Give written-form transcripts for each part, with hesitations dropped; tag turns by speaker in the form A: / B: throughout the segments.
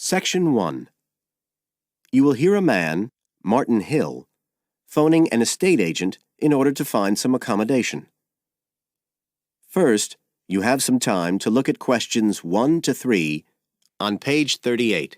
A: Section 1. You will hear a man, Martin Hill, phoning an estate agent in order to find some accommodation. First, you have some time to look at questions 1 to 3 on page 38.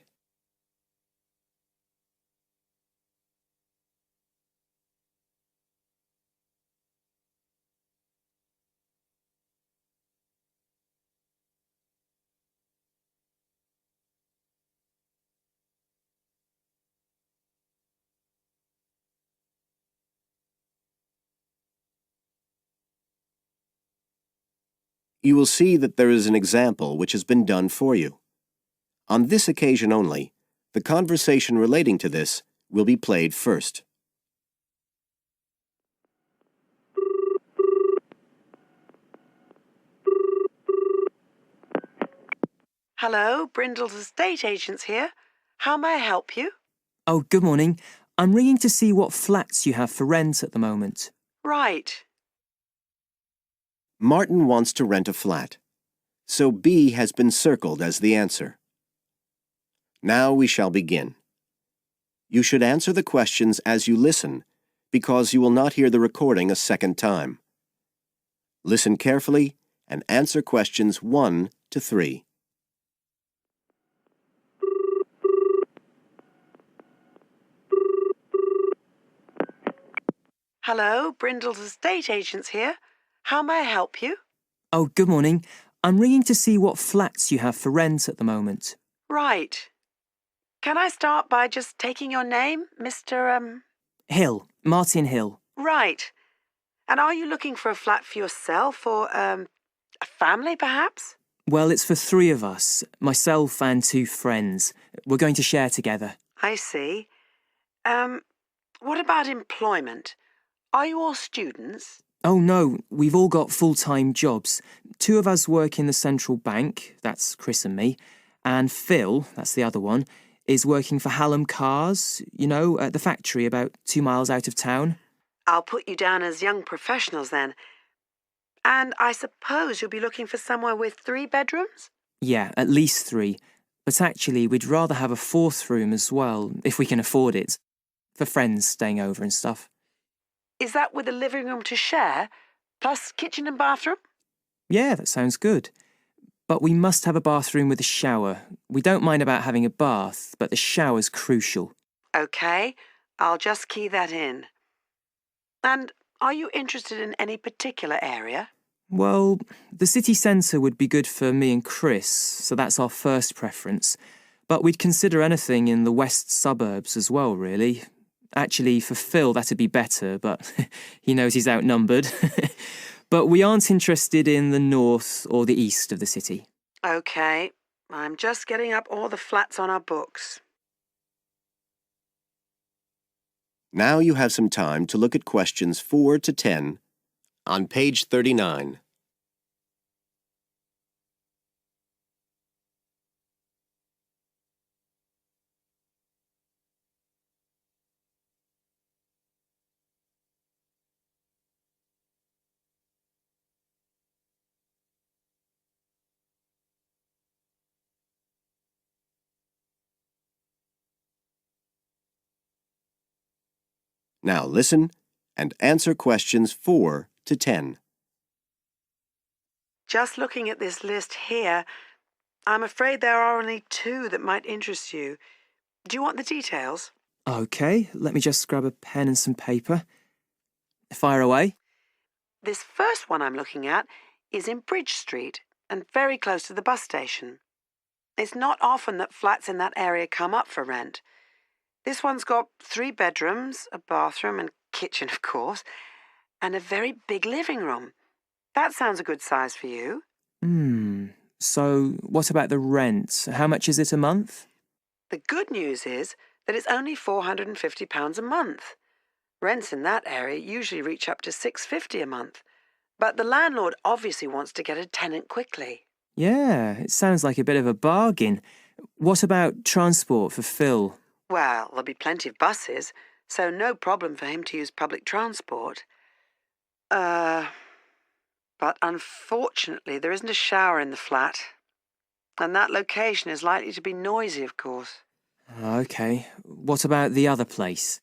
A: You will see that there is an example which has been done for you. On this occasion only, the conversation relating to this will be played first.
B: Hello, Brindle's estate agents here. How may I help you?
C: Oh, good morning. I'm ringing to see what flats you have for rent at the moment.
B: Right.
A: Martin wants to rent a flat, so B has been circled as the answer. Now we shall begin. You should answer the questions as you listen, because you will not hear the recording a second time. Listen carefully and answer questions 1 to 3.
B: Hello, Brindle's estate agents here. How may I help you?
C: Oh, good morning. I'm ringing to see what flats you have for rent at the moment.
B: Right. Can I start by just taking your name, Mr.
C: Hill. Martin Hill.
B: Right. And are you looking for a flat for yourself or, a family, perhaps?
C: Well, it's for 3 of us, myself and 2 friends. We're going to share together.
B: I see. What about employment? Are you all students?
C: Oh, no, we've all got full-time jobs. 2 of us work in the central bank, that's Chris and me, and Phil, that's the other one, is working for Hallam Cars, you know, at the factory about 2 miles out of town.
B: I'll put you down as young professionals then. And I suppose you'll be looking for somewhere with 3 bedrooms?
C: Yeah, at least 3. But actually, we'd rather have a 4th room as well, if we can afford it, for friends staying over and stuff.
B: Is that with a living room to share, plus kitchen and bathroom?
C: Yeah, that sounds good. But we must have a bathroom with a shower. We don't mind about having a bath, but the shower's crucial.
B: OK, I'll just key that in. And are you interested in any particular area?
C: Well, the city centre would be good for me and Chris, so that's our first preference. But we'd consider anything in the west suburbs as well, really. Actually, for Phil, that'd be better, but he knows he's outnumbered. But we aren't interested in the north or the east of the city.
B: OK, I'm just getting up all the flats on our books.
A: Now you have some time to look at questions 4 to 10 on page 39. Now listen and answer questions 4 to 10.
B: Just looking at this list here, I'm afraid there are only 2 that might interest you. Do you want the details?
C: OK, let me just grab a pen and some paper. Fire away.
B: This first one I'm looking at is in Bridge Street and very close to the bus station. It's not often that flats in that area come up for rent. This one's got 3 bedrooms, a bathroom and kitchen, of course, and a very big living room. That sounds a good size for you.
C: So what about the rent? How much is it a month?
B: The good news is that it's only £450 a month. Rents in that area usually reach up to £650 a month. But the landlord obviously wants to get a tenant quickly.
C: Yeah, it sounds like a bit of a bargain. What about transport for Phil?
B: Well, there'll be plenty of buses, so no problem for him to use public transport. But unfortunately, there isn't a shower in the flat. And that location is likely to be noisy, of course.
C: OK. What about the other place?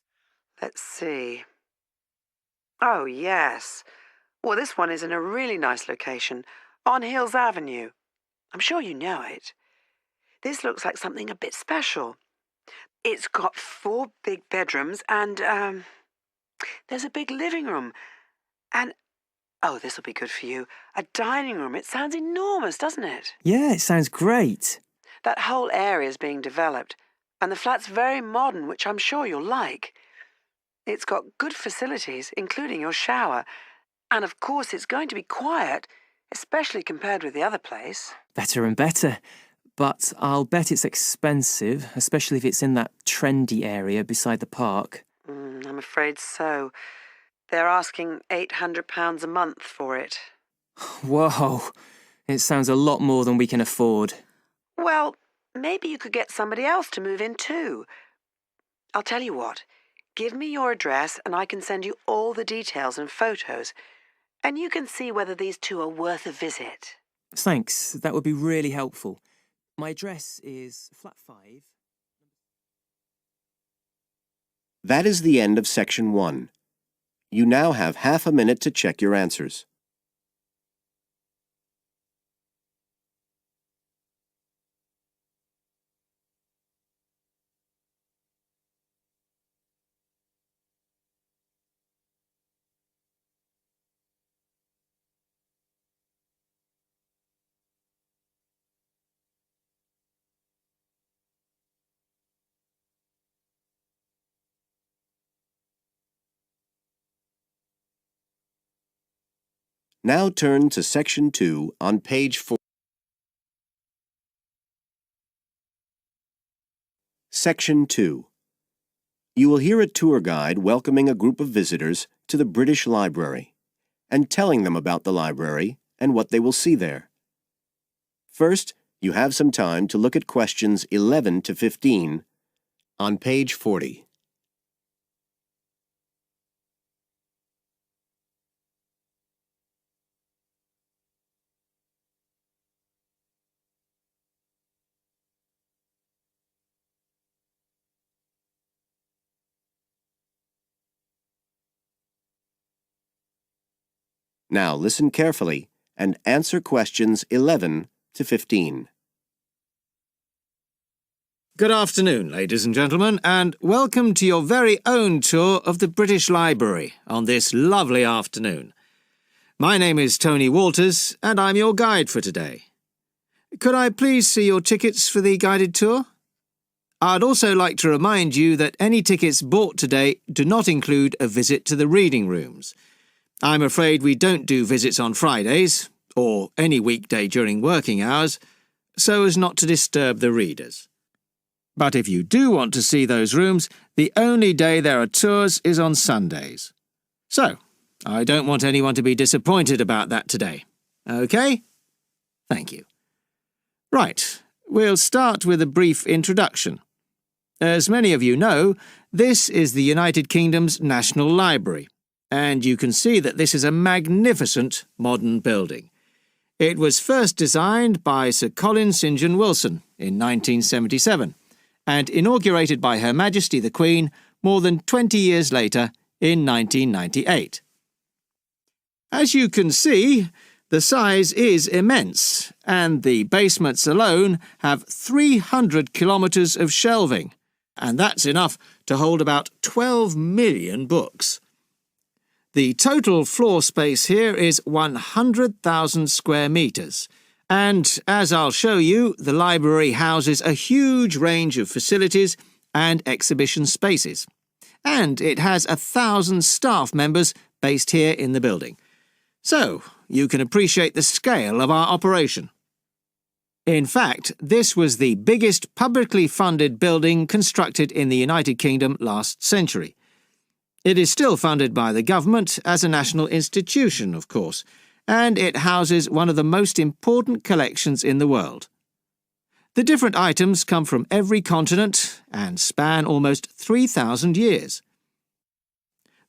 B: Let's see. Oh, yes. Well, this one is in a really nice location, on Hills Avenue. I'm sure you know it. This looks like something a bit special. It's got 4 big bedrooms and, there's a big living room. And, oh, this will be good for you, a dining room. It sounds enormous, doesn't it?
C: Yeah, it sounds great.
B: That whole area is being developed, and the flat's very modern, which I'm sure you'll like. It's got good facilities, including your shower. And of course, it's going to be quiet, especially compared with the other place.
C: Better and better. But I'll bet it's expensive, especially if it's in that trendy area beside the park.
B: I'm afraid so. They're asking £800 a month for it.
C: Whoa, it sounds a lot more than we can afford.
B: Well, maybe you could get somebody else to move in too. I'll tell you what. Give me your address and I can send you all the details and photos. And you can see whether these two are worth a visit.
C: Thanks, that would be really helpful. My address is flat 5.
A: That is the end of section 1. You now have half a minute to check your answers. Now turn to section 2 on page 4. Section 2. You will hear a tour guide welcoming a group of visitors to the British Library and telling them about the library and what they will see there. First, you have some time to look at questions 11 to 15 on page 40. Now listen carefully and answer questions 11 to 15.
D: Good afternoon, ladies and gentlemen, and welcome to your very own tour of the British Library on this lovely afternoon. My name is Tony Walters, and I'm your guide for today. Could I please see your tickets for the guided tour? I'd also like to remind you that any tickets bought today do not include a visit to the reading rooms. I'm afraid we don't do visits on Fridays, or any weekday during working hours, so as not to disturb the readers. But if you do want to see those rooms, the only day there are tours is on Sundays. So, I don't want anyone to be disappointed about that today. OK? Thank you. Right, we'll start with a brief introduction. As many of you know, this is the United Kingdom's National Library, and you can see that this is a magnificent modern building. It was first designed by Sir Colin St John Wilson in 1977 and inaugurated by Her Majesty the Queen more than 20 years later in 1998. As you can see, the size is immense, and the basements alone have 300 kilometres of shelving, and that's enough to hold about 12 million books. The total floor space here is 100,000 square metres, and, as I'll show you, the library houses a huge range of facilities and exhibition spaces. And it has 1,000 staff members based here in the building. So, you can appreciate the scale of our operation. In fact, this was the biggest publicly funded building constructed in the United Kingdom last century. It is still funded by the government as a national institution, of course, and it houses one of the most important collections in the world. The different items come from every continent and span almost 3,000 years.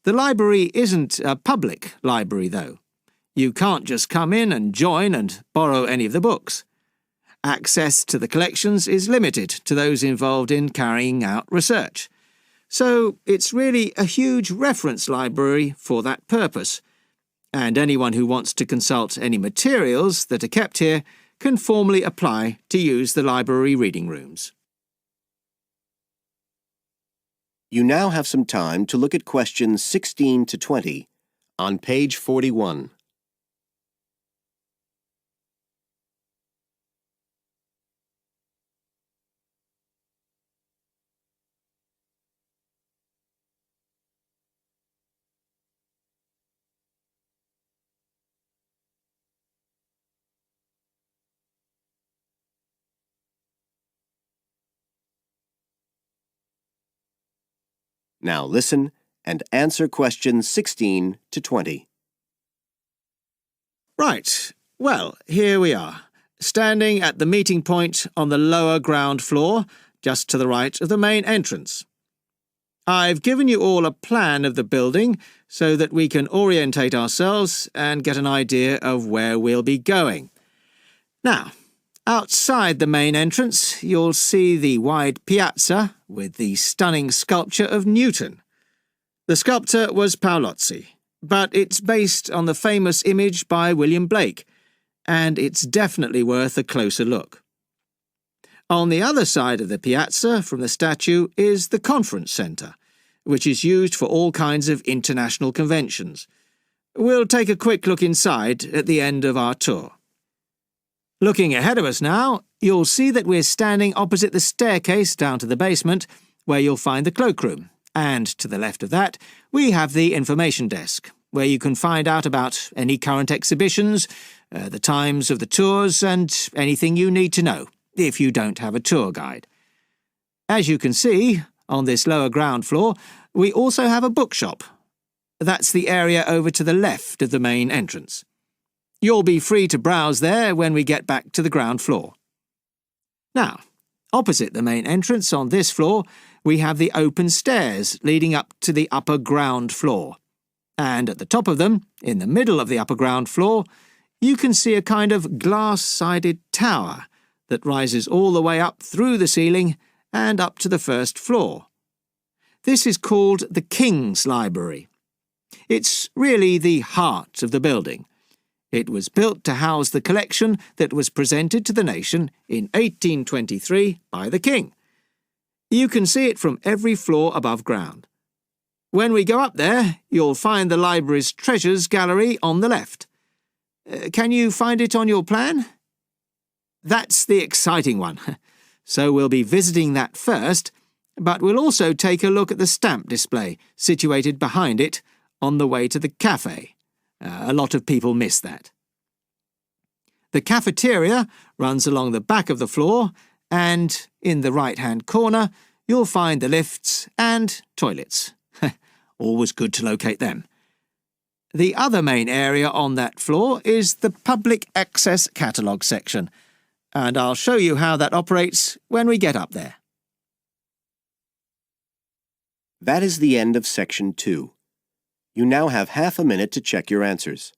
D: The library isn't a public library, though. You can't just come in and join and borrow any of the books. Access to the collections is limited to those involved in carrying out research. So it's really a huge reference library for that purpose, and anyone who wants to consult any materials that are kept here can formally apply to use the library reading rooms.
A: You now have some time to look at questions 16 to 20 on page 41. Now listen and answer questions 16 to 20.
D: Right, well, here we are, standing at the meeting point on the lower ground floor, just to the right of the main entrance. I've given you all a plan of the building so that we can orientate ourselves and get an idea of where we'll be going. Now, outside the main entrance, you'll see the wide piazza with the stunning sculpture of Newton. The sculptor was Paolozzi, but it's based on the famous image by William Blake, and it's definitely worth a closer look. On the other side of the piazza from the statue is the conference centre, which is used for all kinds of international conventions. We'll take a quick look inside at the end of our tour. Looking ahead of us now, you'll see that we're standing opposite the staircase down to the basement, where you'll find the cloakroom, and to the left of that, we have the information desk, where you can find out about any current exhibitions, the times of the tours, and anything you need to know, if you don't have a tour guide. As you can see, on this lower ground floor, we also have a bookshop. That's the area over to the left of the main entrance. You'll be free to browse there when we get back to the ground floor. Now, opposite the main entrance on this floor, we have the open stairs leading up to the upper ground floor. And at the top of them, in the middle of the upper ground floor, you can see a kind of glass-sided tower that rises all the way up through the ceiling and up to the first floor. This is called the King's Library. It's really the heart of the building. It was built to house the collection that was presented to the nation in 1823 by the King. You can see it from every floor above ground. When we go up there, you'll find the library's treasures gallery on the left. Can you find it on your plan? That's the exciting one. So we'll be visiting that first, but we'll also take a look at the stamp display situated behind it on the way to the cafe. A lot of people miss that. The cafeteria runs along the back of the floor, and in the right-hand corner, you'll find the lifts and toilets. Always good to locate them. The other main area on that floor is the public access catalogue section, and I'll show you how that operates when we get up there.
A: That is the end of section 2. You now have half a minute to check your answers.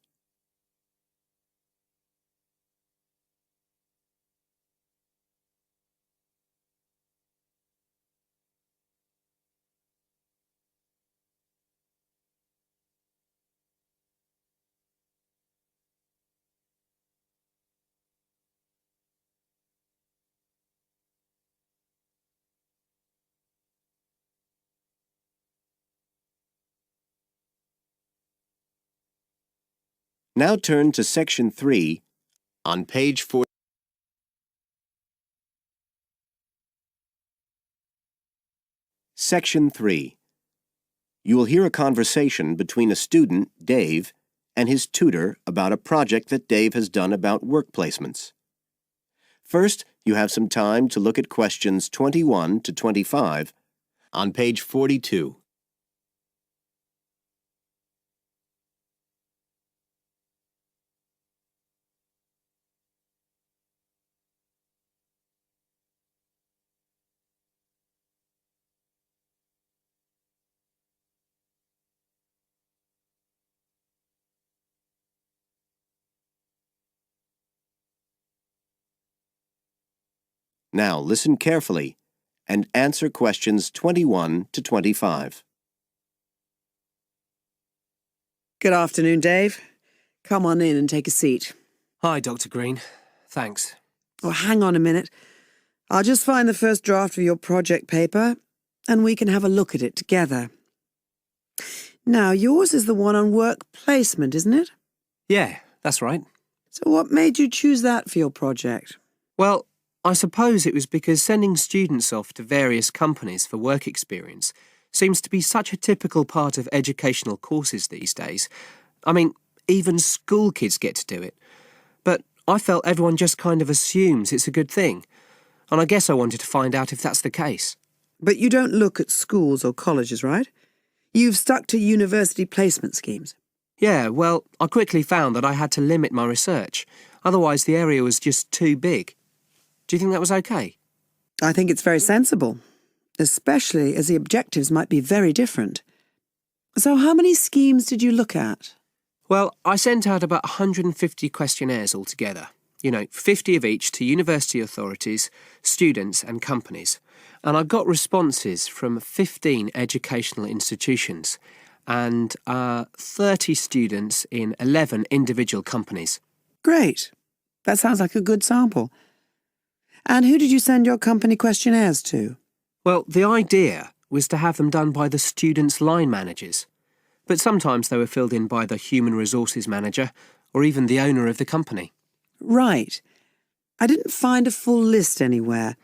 A: Now turn to section 3 on page 4. Section 3. You will hear a conversation between a student, Dave, and his tutor about a project that Dave has done about work placements. First, you have some time to look at questions 21 to 25 on page 42. Now listen carefully and answer questions 21 to 25.
B: Good afternoon, Dave. Come on in and take a seat.
E: Hi, Dr. Green. Thanks.
B: Oh, hang on a minute. I'll just find the first draft of your project paper and we can have a look at it together. Now, yours is the one on work placement, isn't it?
E: Yeah, that's right.
B: So what made you choose that for your project?
E: Well, I suppose it was because sending students off to various companies for work experience seems to be such a typical part of educational courses these days. I mean, even school kids get to do it. But I felt everyone just kind of assumes it's a good thing. And I guess I wanted to find out if that's the case.
B: But you don't look at schools or colleges, right? You've stuck to university placement schemes.
E: Yeah, well, I quickly found that I had to limit my research. Otherwise, the area was just too big. Do you think that was okay?
B: I think it's very sensible, especially as the objectives might be very different. So how many schemes did you look at?
E: Well, I sent out about 150 questionnaires altogether. 50 of each to university authorities, students and companies. And I got responses from 15 educational institutions and 30 students in 11 individual companies.
B: Great. That sounds like a good sample. And who did you send your company questionnaires to?
E: Well, the idea was to have them done by the students' line managers. But sometimes they were filled in by the human resources manager or even the owner of the company.
B: Right. I didn't find a full list anywhere.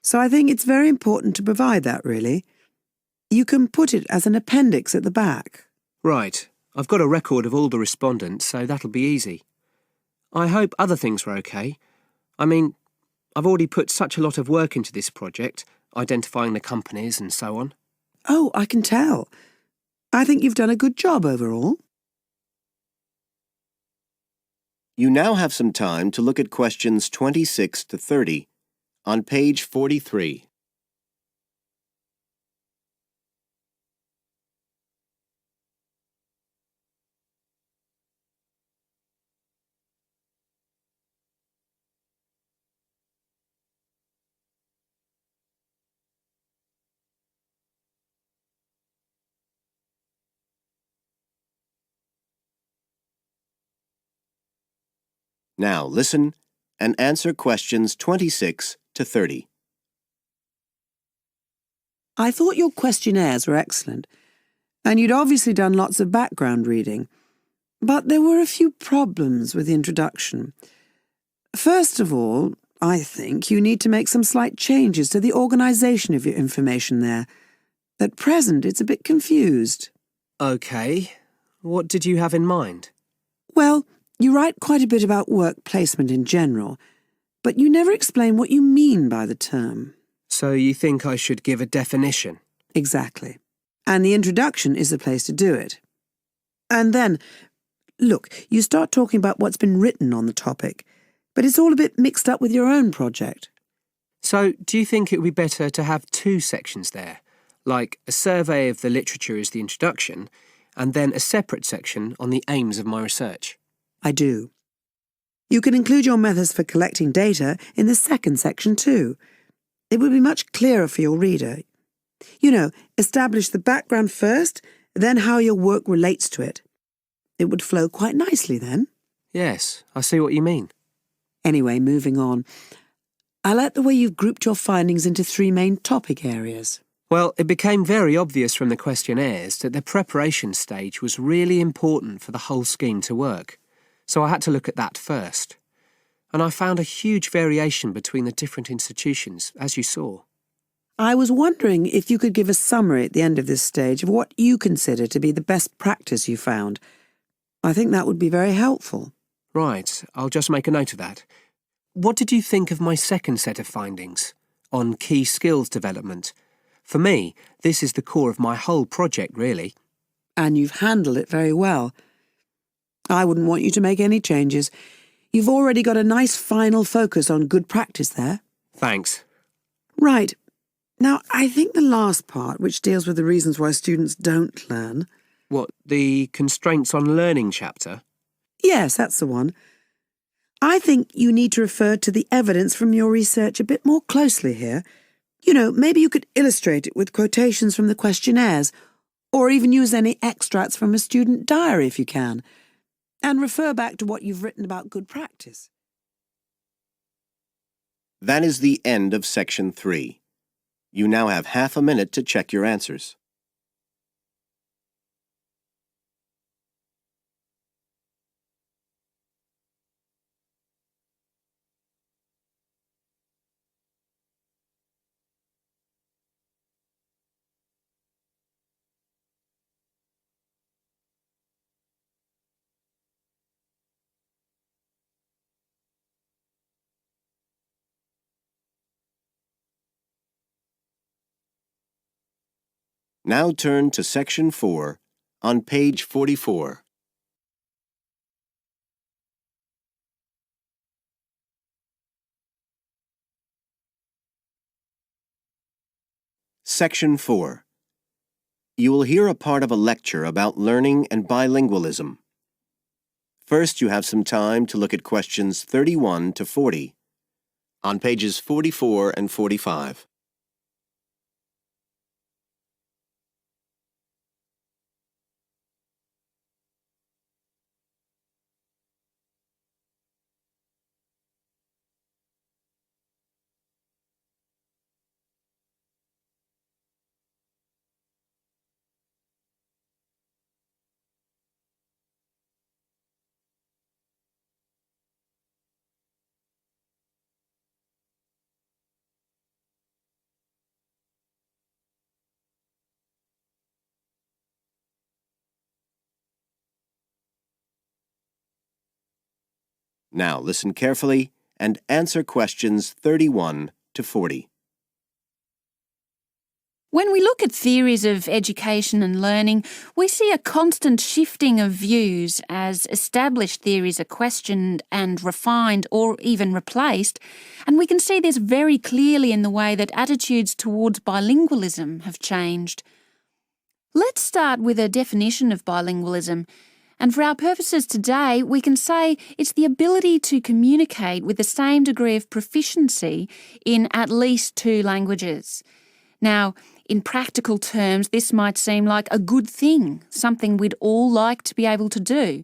B: So I think it's very important to provide that, really. You can put it as an appendix at the back.
E: Right. I've got a record of all the respondents, so that'll be easy. I hope other things were okay. I mean, I've already put such a lot of work into this project, identifying the companies and so on.
B: Oh, I can tell. I think you've done a good job overall.
A: You now have some time to look at questions 26 to 30 on page 43. Now listen and answer questions 26 to 30.
B: I thought your questionnaires were excellent, and you'd obviously done lots of background reading. But there were a few problems with the introduction. First of all, I think you need to make some slight changes to the organisation of your information there. At present, it's a bit confused.
E: OK. What did you have in mind?
B: Well, you write quite a bit about work placement in general, but you never explain what you mean by the term.
E: So you think I should give a definition?
B: Exactly. And the introduction is the place to do it. And then, look, you start talking about what's been written on the topic, but it's all a bit mixed up with your own project.
E: So do you think it would be better to have two sections there, like a survey of the literature as the introduction, and then a separate section on the aims of my research?
B: I do. You can include your methods for collecting data in the second section too. It would be much clearer for your reader. Establish the background first, then how your work relates to it. It would flow quite nicely then.
E: Yes, I see what you mean.
B: Anyway, moving on. I like the way you've grouped your findings into three main topic areas.
E: Well, it became very obvious from the questionnaires that the preparation stage was really important for the whole scheme to work. So I had to look at that first. And I found a huge variation between the different institutions, as you saw.
B: I was wondering if you could give a summary at the end of this stage of what you consider to be the best practice you found. I think that would be very helpful.
E: Right, I'll just make a note of that. What did you think of my second set of findings on key skills development? For me, this is the core of my whole project, really.
B: And you've handled it very well. I wouldn't want you to make any changes. You've already got a nice final focus on good practice there.
E: Thanks.
B: Right. Now, I think the last part, which deals with the reasons why students don't learn...
E: What, the constraints on learning chapter?
B: Yes, that's the one. I think you need to refer to the evidence from your research a bit more closely here. You know, maybe you could illustrate it with quotations from the questionnaires, or even use any extracts from a student diary if you can, and refer back to what you've written about good practice.
A: That is the end of Section 3. You now have half a minute to check your answers. Now turn to Section 4 on page 44. Section 4. You will hear a part of a lecture about learning and bilingualism. First, you have some time to look at questions 31 to 40 on pages 44 and 45. Now listen carefully and answer questions 31 to 40.
F: When we look at theories of education and learning, we see a constant shifting of views as established theories are questioned and refined or even replaced, and we can see this very clearly in the way that attitudes towards bilingualism have changed. Let's start with a definition of bilingualism. And for our purposes today, we can say it's the ability to communicate with the same degree of proficiency in at least two languages. Now, in practical terms, this might seem like a good thing, something we'd all like to be able to do.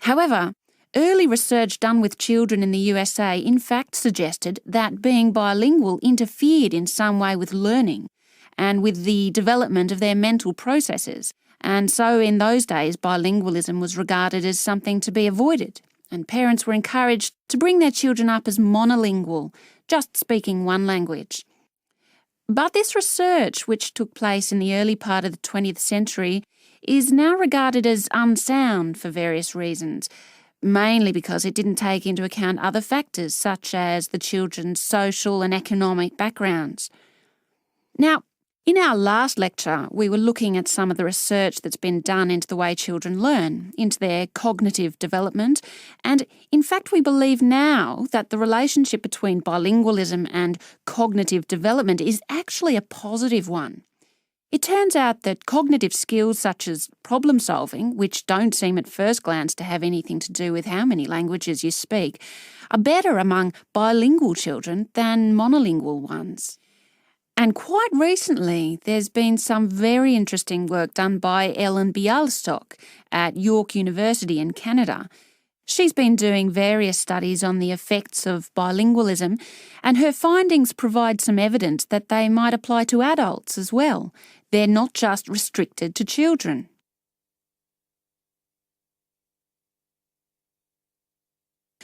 F: However, early research done with children in the USA in fact suggested that being bilingual interfered in some way with learning and with the development of their mental processes. And so in those days, bilingualism was regarded as something to be avoided, and parents were encouraged to bring their children up as monolingual, just speaking one language. But this research, which took place in the early part of the 20th century, is now regarded as unsound for various reasons, mainly because it didn't take into account other factors such as the children's social and economic backgrounds. Now, in our last lecture, we were looking at some of the research that's been done into the way children learn, into their cognitive development, and in fact we believe now that the relationship between bilingualism and cognitive development is actually a positive one. It turns out that cognitive skills such as problem solving, which don't seem at first glance to have anything to do with how many languages you speak, are better among bilingual children than monolingual ones. And quite recently, there's been some very interesting work done by Ellen Bialystok at York University in Canada. She's been doing various studies on the effects of bilingualism, and her findings provide some evidence that they might apply to adults as well. They're not just restricted to children.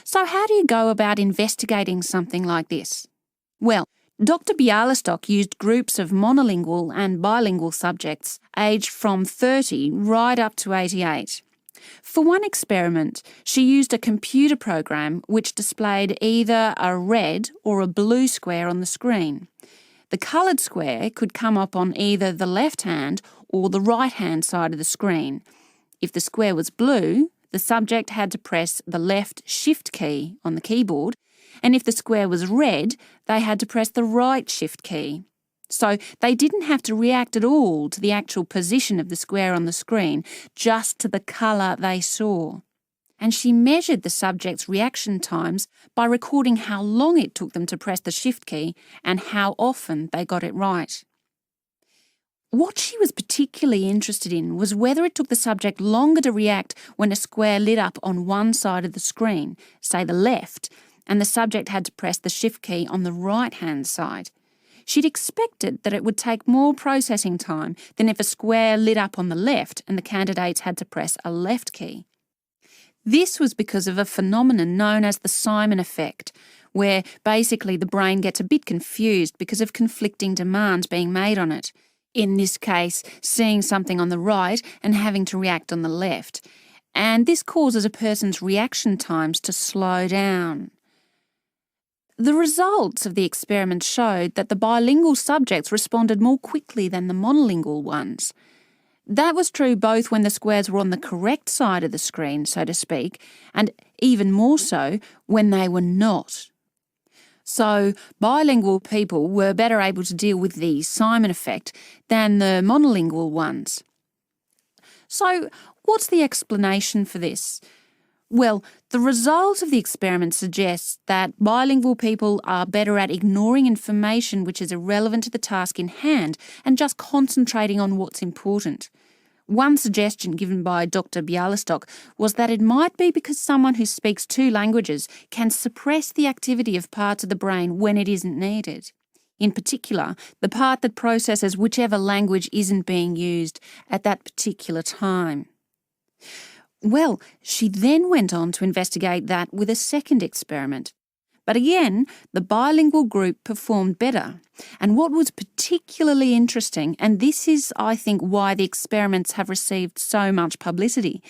F: So how do you go about investigating something like this? Well, Dr. Bialystok used groups of monolingual and bilingual subjects aged from 30 right up to 88. For one experiment, she used a computer program which displayed either a red or a blue square on the screen. The coloured square could come up on either the left-hand or the right-hand side of the screen. If the square was blue, the subject had to press the left Shift key on the keyboard, and if the square was red, they had to press the right Shift key. So they didn't have to react at all to the actual position of the square on the screen, just to the colour they saw. and she measured the subject's reaction times by recording how long it took them to press the shift key and how often they got it right. What she was particularly interested in was whether it took the subject longer to react when a square lit up on one side of the screen, say the left, and the subject had to press the shift key on the right-hand side. She'd expected that it would take more processing time than if a square lit up on the left and the candidates had to press a left key. This was because of a phenomenon known as the Simon effect, where basically the brain gets a bit confused because of conflicting demands being made on it. In this case, seeing something on the right and having to react on the left. And this causes a person's reaction times to slow down. The results of the experiment showed that the bilingual subjects responded more quickly than the monolingual ones. That was true both when the squares were on the correct side of the screen, so to speak, and even more so when they were not. So bilingual people were better able to deal with the Simon effect than the monolingual ones. So what's the explanation for this? Well, the result of the experiment suggests that bilingual people are better at ignoring information which is irrelevant to the task in hand and just concentrating on what's important. One suggestion given by Dr. Bialystok was that it might be because someone who speaks two languages can suppress the activity of parts of the brain when it isn't needed. In particular, the part that processes whichever language isn't being used at that particular time. Well, she then went on to investigate that with a second experiment. But again, the bilingual group performed better. And what was particularly interesting, and this is, I think, why the experiments have received so much publicity,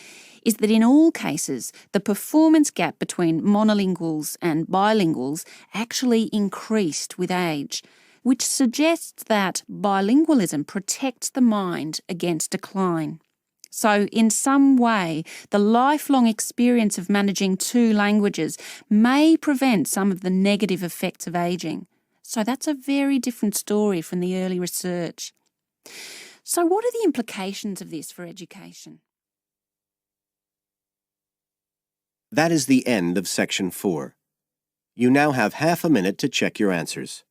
F: is that in all cases, the performance gap between monolinguals and bilinguals actually increased with age, which suggests that bilingualism protects the mind against decline. So in some way, the lifelong experience of managing two languages may prevent some of the negative effects of ageing. So that's a very different story from the early research. So what are the implications of this for education?
A: That is the end of Section 4. You now have half a minute to check your answers.